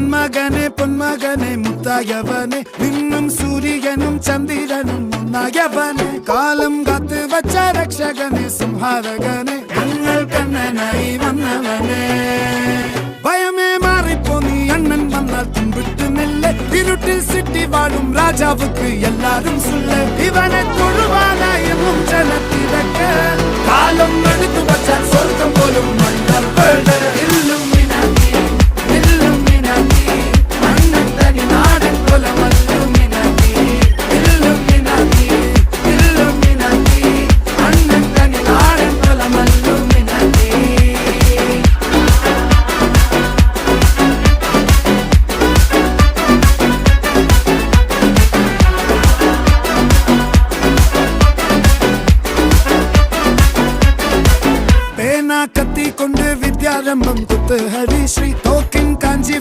മന്മകനെ പൊന്മകനെ മുത്തായവനെ നിന്നും സൂര്യനും ചന്ദ്രനും ഒന്നായവനെ കാലം കാത്ത് വച്ച രക്ഷകനെ സംഹാരകനെ ഞങ്ങൾ കണ്ണനായി വന്നവനെ ഭയമേ മാറിപ്പോ നീ അണ്ണൻ വന്നാൽ തുമ്പിട്ടുന്നില്ല ഇരുട്ടിൽ സിറ്റി വാഴും രാജാവുക്ക് എല്ലാരും സുല്ല ഇവനെ തൊഴുവാനായും ജനത്തിരക്ക് കാലം എടുത്തു വച്ചാൽ സ്വർഗം പോലും കത്തി കൊണ്ട് വിദ്യാരംഭം കുത്ത് ഹരിശ്രീ തോക്കിൻ കാഞ്ചി